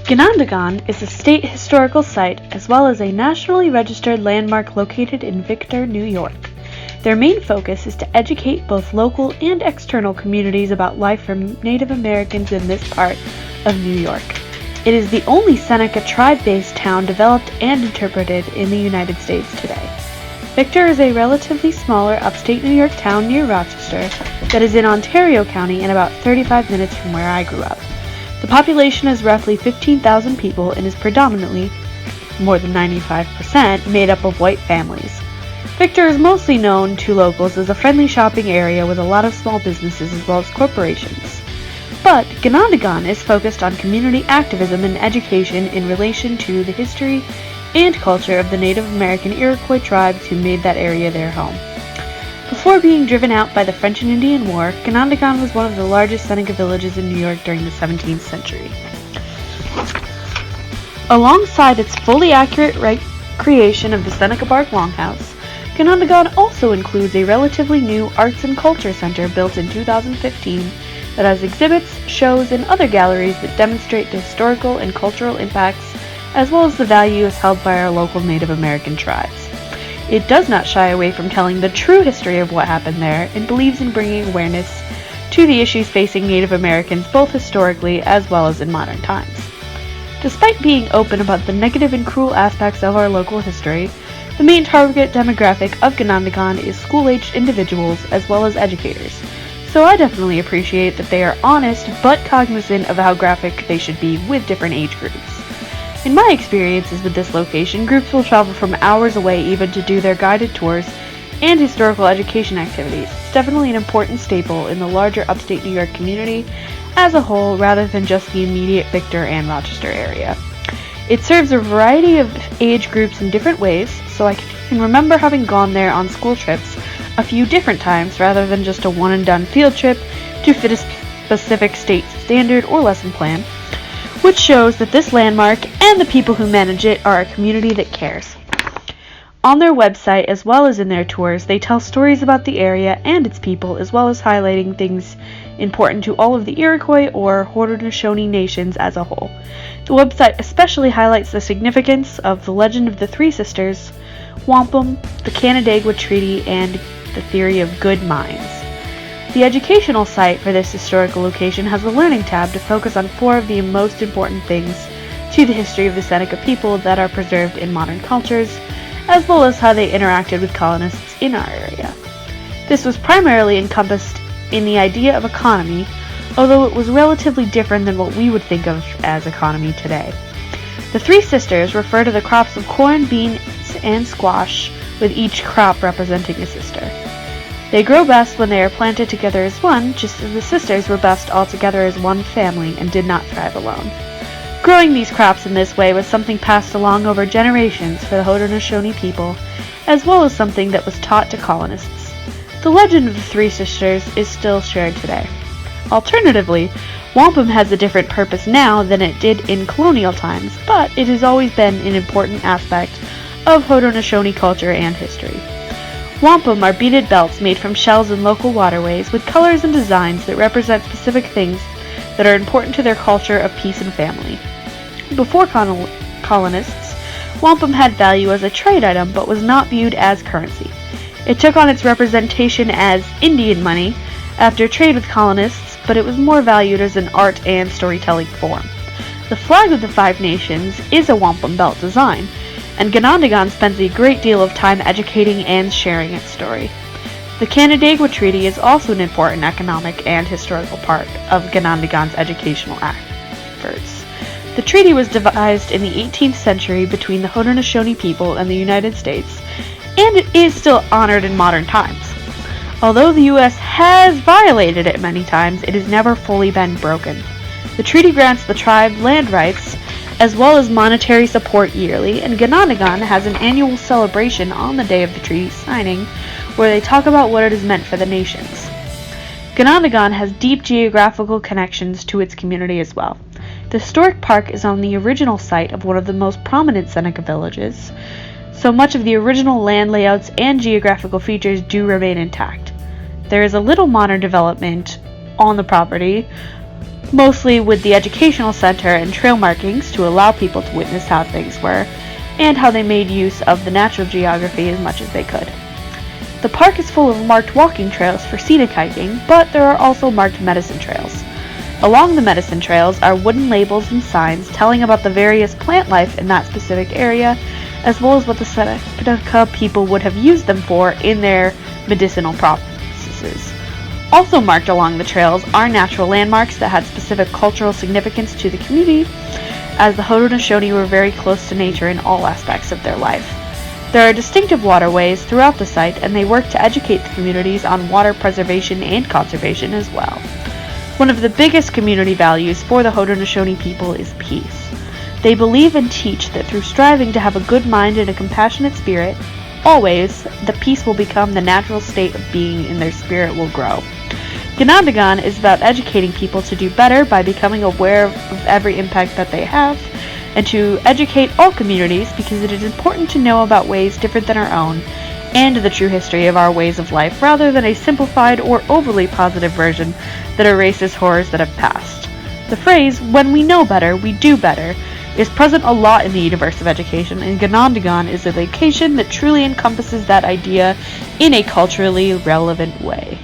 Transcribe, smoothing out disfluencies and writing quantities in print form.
Ganondagan is a state historical site as well as a nationally registered landmark located in Victor, New York. Their main focus is to educate both local and external communities about life for Native Americans in this part of New York. It is the only Seneca tribe-based town developed and interpreted in the United States today. Victor is a relatively smaller upstate New York town near Rochester that is in Ontario County and about 35 minutes from where I grew up. The population is roughly 15,000 people and is predominantly, more than 95%, made up of white families. Victor is mostly known to locals as a friendly shopping area with a lot of small businesses as well as corporations. But Ganondagan is focused on community activism and education in relation to the history and culture of the Native American Iroquois tribes who made that area their home. Before being driven out by the French and Indian War, Ganondagan was one of the largest Seneca villages in New York during the 17th century. Alongside its fully accurate recreation of the Seneca Bark Longhouse, Ganondagan also includes a relatively new arts and culture center built in 2015 that has exhibits, shows, and other galleries that demonstrate the historical and cultural impacts as well as the values held by our local Native American tribes. It does not shy away from telling the true history of what happened there and believes in bringing awareness to the issues facing Native Americans both historically as well as in modern times. Despite being open about the negative and cruel aspects of our local history, the main target demographic of Ganondagan is school-aged individuals as well as educators, so I definitely appreciate that they are honest but cognizant of how graphic they should be with different age groups. In my experiences with this location, groups will travel from hours away even to do their guided tours and historical education activities. It's definitely an important staple in the larger upstate New York community as a whole rather than just the immediate Victor and Rochester area. It serves a variety of age groups in different ways, so I can remember having gone there on school trips a few different times rather than just a one-and-done field trip to fit a specific state standard or lesson plan, which shows that this landmark and the people who manage it are a community that cares. On their website, as well as in their tours, they tell stories about the area and its people, as well as highlighting things important to all of the Iroquois or Haudenosaunee nations as a whole. The website especially highlights the significance of the legend of the Three Sisters, wampum, the Ganondagan Treaty, and the theory of good minds. The educational site for this historical location has a learning tab to focus on 4 of the most important things to the history of the Seneca people that are preserved in modern cultures, as well as how they interacted with colonists in our area. This was primarily encompassed in the idea of economy, although it was relatively different than what we would think of as economy today. The Three Sisters refer to the crops of corn, beans, and squash, with each crop representing a sister. They grow best when they are planted together as one, just as the sisters were best all together as one family and did not thrive alone. Growing these crops in this way was something passed along over generations for the Haudenosaunee people, as well as something that was taught to colonists. The legend of the Three Sisters is still shared today. Alternatively, wampum has a different purpose now than it did in colonial times, but it has always been an important aspect of Haudenosaunee culture and history. Wampum are beaded belts made from shells in local waterways with colors and designs that represent specific things that are important to their culture of peace and family. Before colonists, wampum had value as a trade item but was not viewed as currency. It took on its representation as Indian money after trade with colonists, but it was more valued as an art and storytelling form. The flag of the Five Nations is a wampum belt design, and Ganondagan spends a great deal of time educating and sharing its story. The Ganondagan Treaty is also an important economic and historical part of Ganondagan's educational efforts. The treaty was devised in the 18th century between the Haudenosaunee people and the United States, and it is still honored in modern times. Although the U.S. has violated it many times, it has never fully been broken. The treaty grants the tribe land rights as well as monetary support yearly, and Ganondagan has an annual celebration on the day of the treaty signing where they talk about what it has meant for the nations. Ganondagan has deep geographical connections to its community as well. The historic park is on the original site of one of the most prominent Seneca villages, so much of the original land layouts and geographical features do remain intact. There is a little modern development on the property, mostly with the educational center and trail markings to allow people to witness how things were, and how they made use of the natural geography as much as they could. The park is full of marked walking trails for scenic hiking, but there are also marked medicine trails. Along the medicine trails are wooden labels and signs telling about the various plant life in that specific area, as well as what the Seneca people would have used them for in their medicinal processes. Also marked along the trails are natural landmarks that had specific cultural significance to the community, as the Haudenosaunee were very close to nature in all aspects of their life. There are distinctive waterways throughout the site, and they work to educate the communities on water preservation and conservation as well. One of the biggest community values for the Haudenosaunee people is peace. They believe and teach that through striving to have a good mind and a compassionate spirit, always, the peace will become the natural state of being and their spirit will grow. Ganondagan is about educating people to do better by becoming aware of every impact that they have, and to educate all communities because it is important to know about ways different than our own and the true history of our ways of life rather than a simplified or overly positive version that erases horrors that have passed. The phrase, "when we know better, we do better," is present a lot in the universe of education, and Ganondagan is a location that truly encompasses that idea in a culturally relevant way.